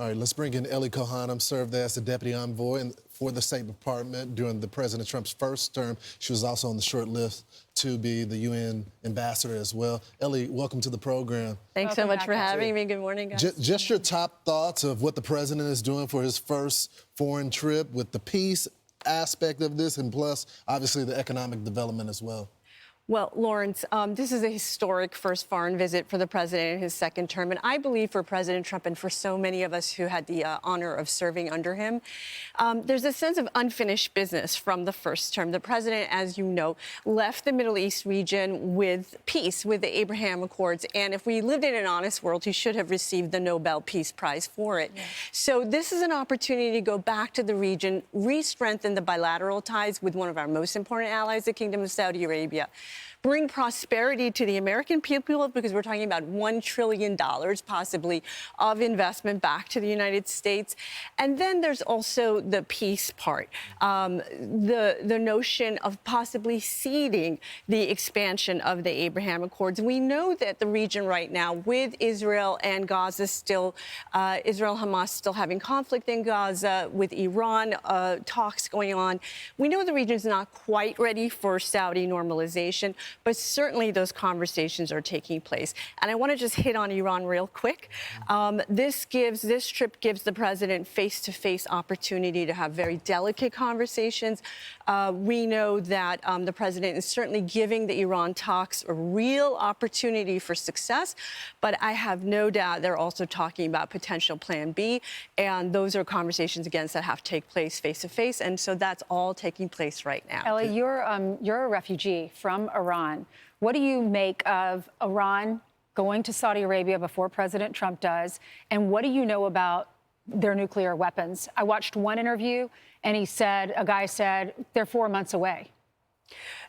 All right, let's bring in Ellie Cohanim, served as the deputy envoy for the State Department during President Trump's first term. She was also on the short list to be the UN ambassador as well. Ellie, welcome to the program. Thanks so much for having me. Good morning, guys. Just your top thoughts of what the president is doing for his first foreign trip with the peace aspect of this and plus, obviously, the economic development as well. Well, Lawrence, this is a historic first foreign visit for the president in his second term. And I believe for President Trump and for so many of us who had the honor of serving under him, there's a sense of unfinished business from the first term. The president, as you know, left the Middle East region with peace, with the Abraham Accords. And if we lived in an honest world, he should have received the Nobel Peace Prize for it. Yeah. So this is an opportunity to go back to the region, re-strengthen the bilateral ties with one of our most important allies, the Kingdom of Saudi Arabia. Bring prosperity to the American people because we're talking about $1 trillion possibly of investment back to the United States. And then there's also the peace part, the notion of possibly seeding the expansion of the Abraham Accords. We know that the region right now with Israel and Gaza still, Israel-Hamas still having conflict in Gaza, with Iran talks going on. We know the region is not quite ready for Saudi normalization, but certainly those conversations are taking place. And I want to just hit on Iran real quick. This trip gives the president face-to-face opportunity to have very delicate conversations. We know that the president is certainly giving the Iran talks a real opportunity for success, but I have no doubt they're also talking about potential plan B, and those are conversations, again, that have to take place face-to-face, and so that's all taking place right now. Ellie, you're a refugee from Iran. What do you make of Iran going to Saudi Arabia before President Trump does? And what do you know about their nuclear weapons? I watched one interview, and a guy said, they're 4 months away.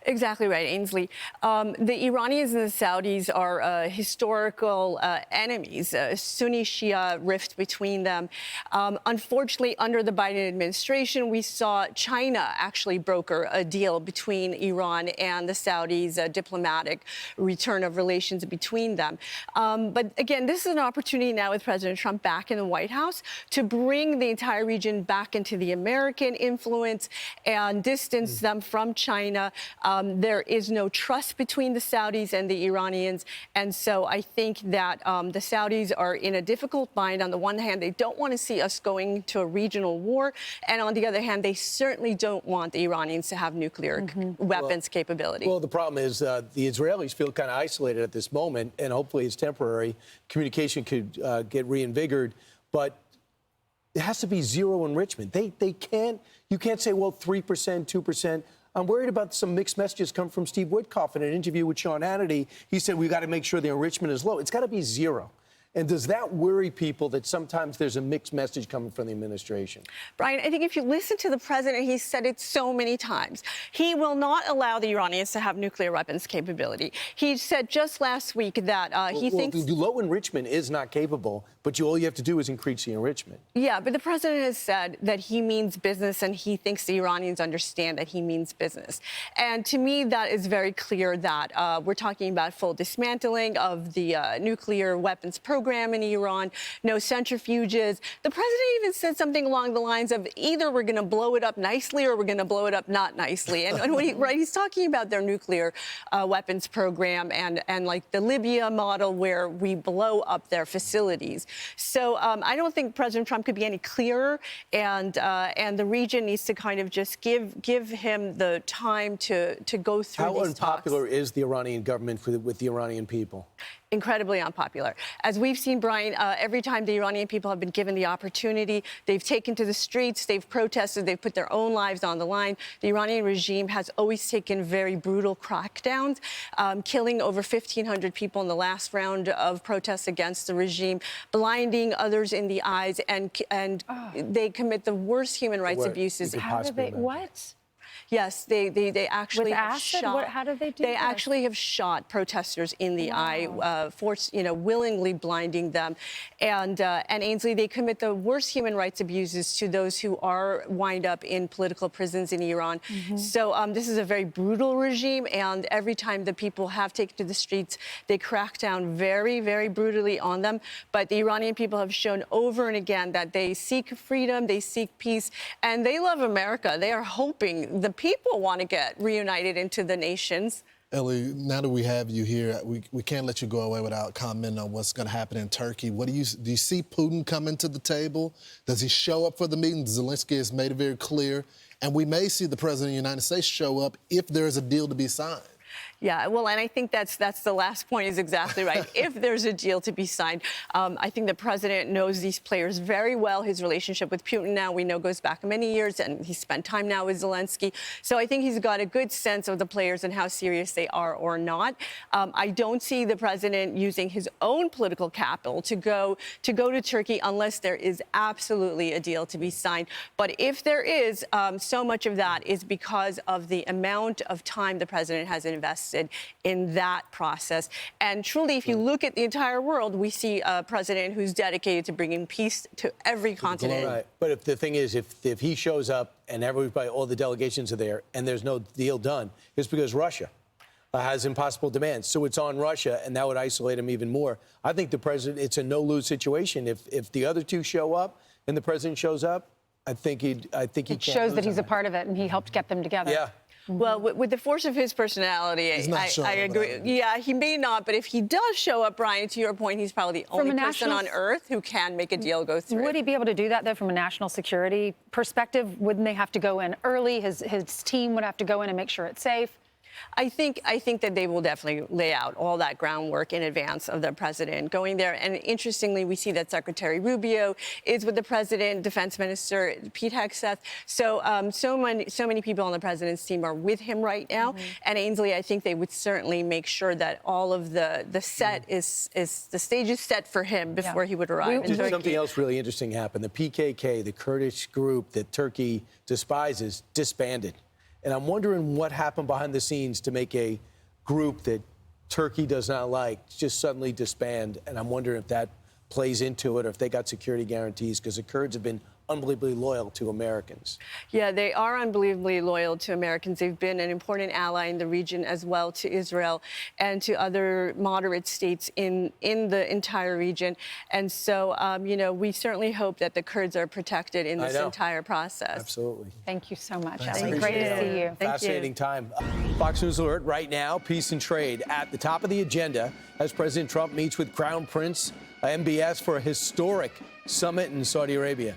Exactly right, Ainsley. The Iranians and the Saudis are historical enemies, Sunni-Shia rift between them. Unfortunately, under the Biden administration, we saw China actually broker a deal between Iran and the Saudis, a diplomatic return of relations between them. But again, this is an opportunity now with President Trump back in the White House to bring the entire region back into the American influence and distance them from China. There is no trust between the Saudis and the Iranians. And so I think that the Saudis are in a difficult bind. On the one hand, they don't want to see us going to a regional war. And on the other hand, they certainly don't want the Iranians to have nuclear weapons capability. Well, the problem is the Israelis feel kind of isolated at this moment, and hopefully it's temporary. Communication could get reinvigorated. But it has to be zero enrichment. You can't say, well, 3%, 2%. I'm worried about some mixed messages come from Steve Witkoff in an interview with Sean Hannity. He said we've got to make sure the enrichment is low. It's got to be zero. And does that worry people that sometimes there's a mixed message coming from the administration? Brian, I think if you listen to the president, he's said it so many times. He will not allow the Iranians to have nuclear weapons capability. He said just last week that he thinks... low enrichment is not capable, but all you have to do is increase the enrichment. Yeah, but the president has said that he means business, and he thinks the Iranians understand that he means business. And to me, that is very clear that we're talking about full dismantling of the nuclear weapons program in Iran, no centrifuges. The president even said something along the lines of either we're going to blow it up nicely or we're going to blow it up not nicely. And when he's talking about their nuclear weapons program and like the Libya model where we blow up their facilities. So I don't think President Trump could be any clearer, and the region needs to kind of just give him the time to go through How these unpopular talks. is the Iranian government with the Iranian people? Incredibly unpopular. As we've seen, Brian, every time the Iranian people have been given the opportunity, they've taken to the streets, they've protested, they've put their own lives on the line. The Iranian regime has always taken very brutal crackdowns, killing over 1,500 people in the last round of protests against the regime, blinding others in the eyes, and they commit the worst human rights abuses. How do they, what? Yes, they actually With have acid? shot. How do they do They this? actually have shot protesters in the eye, willingly blinding them. And Ainsley, they commit the worst human rights abuses to those who are wind up in political prisons in Iran. So this is a very brutal regime, and every time the people have taken to the streets, they crack down very, very brutally on them. But the Iranian people have shown over and again that they seek freedom, they seek peace, and they love America. They are hoping the people want to get reunited into the nations. Ellie, now that we have you here, we can't let you go away without commenting on what's going to happen in Turkey. Do you see Putin coming to the table? Does he show up for the meeting? Zelensky has made it very clear. And we may see the President of the United States show up if there is a deal to be signed. Yeah, well, and I think that's the last point is exactly right. If there's a deal to be signed, I think the president knows these players very well. His relationship with Putin now, we know, goes back many years, and he spent time now with Zelensky. So I think he's got a good sense of the players and how serious they are or not. I don't see the president using his own political capital to go to Turkey unless there is absolutely a deal to be signed. But if there is, so much of that is because of the amount of time the president has invested in that process. And truly, if you look at the entire world, we see a president who's dedicated to bringing peace to every continent. Right. But if the thing is, if he shows up and everybody, all the delegations are there, and there's no deal done, it's because Russia has impossible demands. So it's on Russia, and that would isolate him even more. I think the president, it's a no-lose situation. If the other two show up and the president shows up, I think he It shows that he's a part of it, and he helped get them together. Yeah. Well, with the force of his personality, I agree. Yeah, he may not, but if he does show up, Brian, to your point, he's probably the only person on earth who can make a deal go through. Would he be able to do that, though, from a national security perspective? Wouldn't they have to go in early? His team would have to go in and make sure it's safe? I think that they will definitely lay out all that groundwork in advance of the president going there. And interestingly, we see that Secretary Rubio is with the president, Defense Minister Pete Hegseth. So so many people on the president's team are with him right now. And Ainsley, I think they would certainly make sure that all of the set the stage is set for him before he would arrive. Just something else really interesting happened. The PKK, the Kurdish group that Turkey despises, disbanded. And I'm wondering what happened behind the scenes to make a group that Turkey does not like just suddenly disband. And I'm wondering if that plays into it or if they got security guarantees, because the Kurds have been unbelievably loyal to Americans. Yeah, they are unbelievably loyal to Americans. They've been an important ally in the region as well to Israel and to other moderate states in the entire region. And so, we certainly hope that the Kurds are protected in this entire process. Absolutely. Thank you so much, Thanks. Ellie. Great to see you. Fascinating time. Fox News Alert right now, peace and trade at the top of the agenda as President Trump meets with Crown Prince MBS for a historic summit in Saudi Arabia.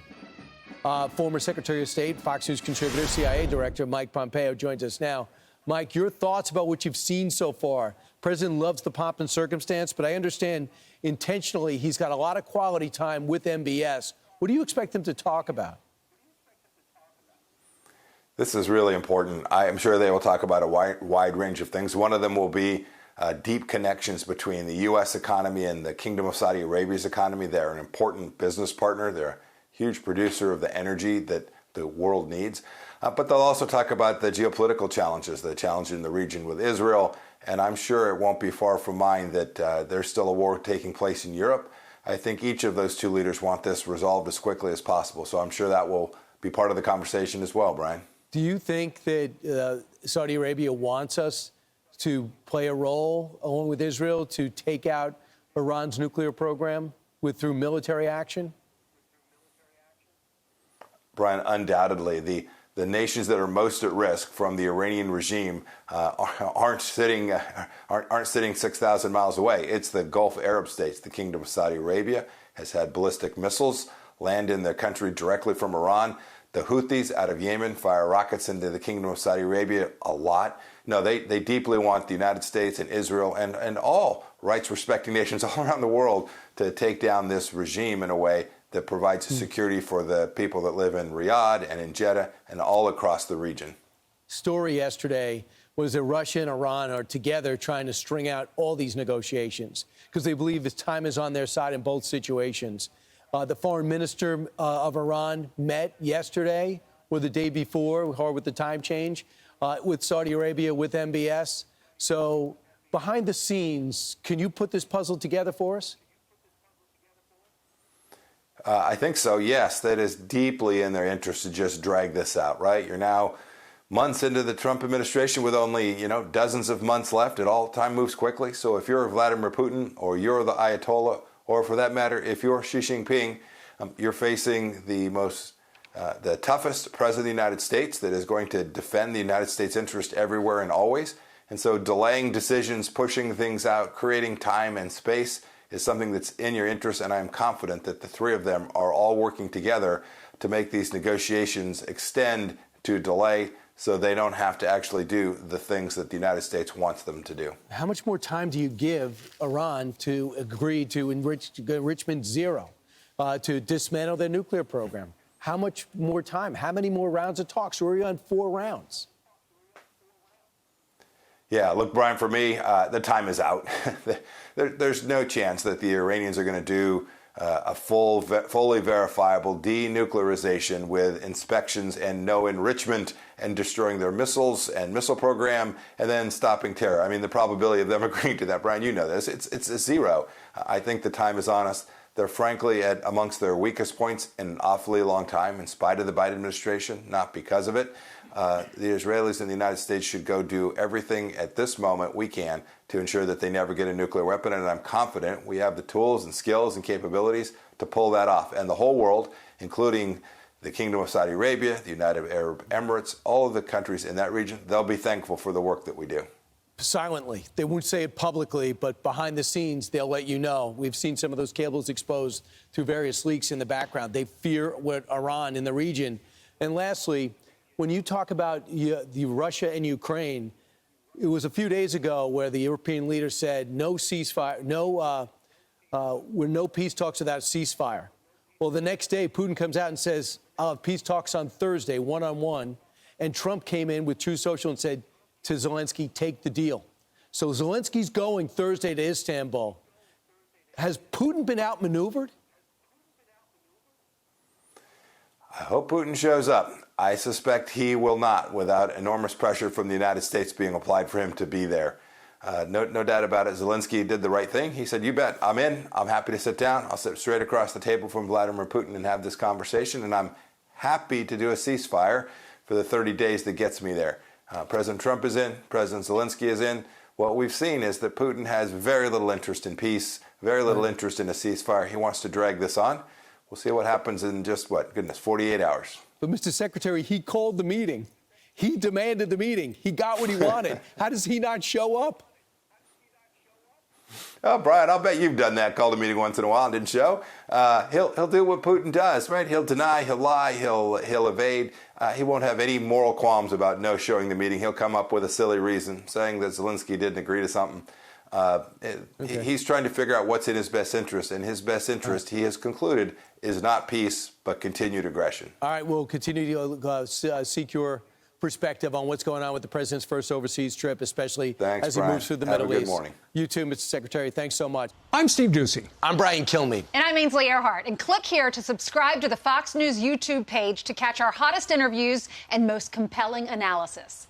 Former Secretary of State, Fox News contributor, CIA Director Mike Pompeo joins us now. Mike, your thoughts about what you've seen so far? President loves the pomp and circumstance, but I understand intentionally he's got a lot of quality time with MBS. What do you expect him to talk about? This is really important. I am sure they will talk about a wide range of things. One of them will be deep connections between the U.S. economy and the Kingdom of Saudi Arabia's economy. They're an important business partner. They're a huge producer of the energy that the world needs. But they'll also talk about the geopolitical challenges, the challenge in the region with Israel. And I'm sure it won't be far from mine that there's still a war taking place in Europe. I think each of those two leaders want this resolved as quickly as possible. So I'm sure that will be part of the conversation as well, Brian. Do you think that Saudi Arabia wants us to play a role, along with Israel, to take out Iran's nuclear program through military action? Brian, undoubtedly, the nations that are most at risk from the Iranian regime aren't sitting 6,000 miles away. It's the Gulf Arab states. The Kingdom of Saudi Arabia has had ballistic missiles land in their country directly from Iran. The Houthis out of Yemen fire rockets into the Kingdom of Saudi Arabia a lot. No, they deeply want the United States and Israel and all rights-respecting nations all around the world to take down this regime in a way that provides security for the people that live in Riyadh and in Jeddah and all across the region. Story yesterday was that Russia and Iran are together trying to string out all these negotiations because they believe the time is on their side in both situations. The foreign minister of Iran met yesterday or the day before, or with the time change, with Saudi Arabia, with MBS. So behind the scenes, can you put this puzzle together for us? I think so, yes. That is deeply in their interest to just drag this out, right? You're now months into the Trump administration with only, dozens of months left. Time moves quickly. So if you're Vladimir Putin or you're the Ayatollah, or for that matter, if you're Xi Jinping, you're facing the toughest president of the United States that is going to defend the United States interest everywhere and always. And so delaying decisions, pushing things out, creating time and space is something that's in your interest, and I am confident that the three of them are all working together to make these negotiations extend to delay so they don't have to actually do the things that the United States wants them to do. How much more time do you give Iran to agree to enrichment zero, to dismantle their nuclear program? How much more time? How many more rounds of talks? We're already on 4 rounds. Yeah, look, Brian, for me, the time is out. There's no chance that the Iranians are going to do a fully verifiable denuclearization with inspections and no enrichment and destroying their missiles and missile program and then stopping terror. I mean, the probability of them agreeing to that, Brian, you know this, it's a zero. I think the time is on us. They're frankly at amongst their weakest points in an awfully long time, in spite of the Biden administration, not because of it. The Israelis and the United States should go do everything at this moment we can to ensure that they never get a nuclear weapon. And I'm confident we have the tools and skills and capabilities to pull that off. And the whole world, including the Kingdom of Saudi Arabia, the United Arab Emirates, all of the countries in that region, they'll be thankful for the work that we do. Silently. They won't say it publicly, but behind the scenes, they'll let you know. We've seen some of those cables exposed through various leaks in the background. They fear what Iran in the region. And lastly, when you talk about the Russia and Ukraine, it was a few days ago where the European leaders said no ceasefire, no peace talks without ceasefire. Well, the next day, Putin comes out and says, I'll have peace talks on Thursday, one-on-one. And Trump came in with Truth Social and said to Zelensky, take the deal. So Zelensky's going Thursday to Istanbul. Has Putin been outmaneuvered? I hope Putin shows up. I suspect he will not, without enormous pressure from the United States being applied for him to be there. No doubt about it. Zelensky did the right thing. He said, you bet, I'm in. I'm happy to sit down. I'll sit straight across the table from Vladimir Putin and have this conversation. And I'm happy to do a ceasefire for the 30 days that gets me there. President Trump is in. President Zelensky is in. What we've seen is that Putin has very little interest in peace, very little interest in a ceasefire. He wants to drag this on. We'll see what happens in just, 48 hours. But, Mr. Secretary, he called the meeting. He demanded the meeting. He got what he wanted. How does he not show up? Oh, Brian, I'll bet you've done that, called a meeting once in a while and didn't show. He'll do what Putin does, right? He'll deny, he'll lie, he'll evade. He won't have any moral qualms about no showing the meeting. He'll come up with a silly reason, saying that Zelensky didn't agree to something. He's trying to figure out what's in his best interest, and his best interest, he has concluded, is not peace, but continued aggression. All right, we'll continue to seek your perspective on what's going on with the president's first overseas trip, especially as he moves through the Middle East. Have a good morning. You too, Mr. Secretary. Thanks so much. I'm Steve Doocy. I'm Brian Kilmeade. And I'm Ainsley Earhart. And click here to subscribe to the Fox News YouTube page to catch our hottest interviews and most compelling analysis.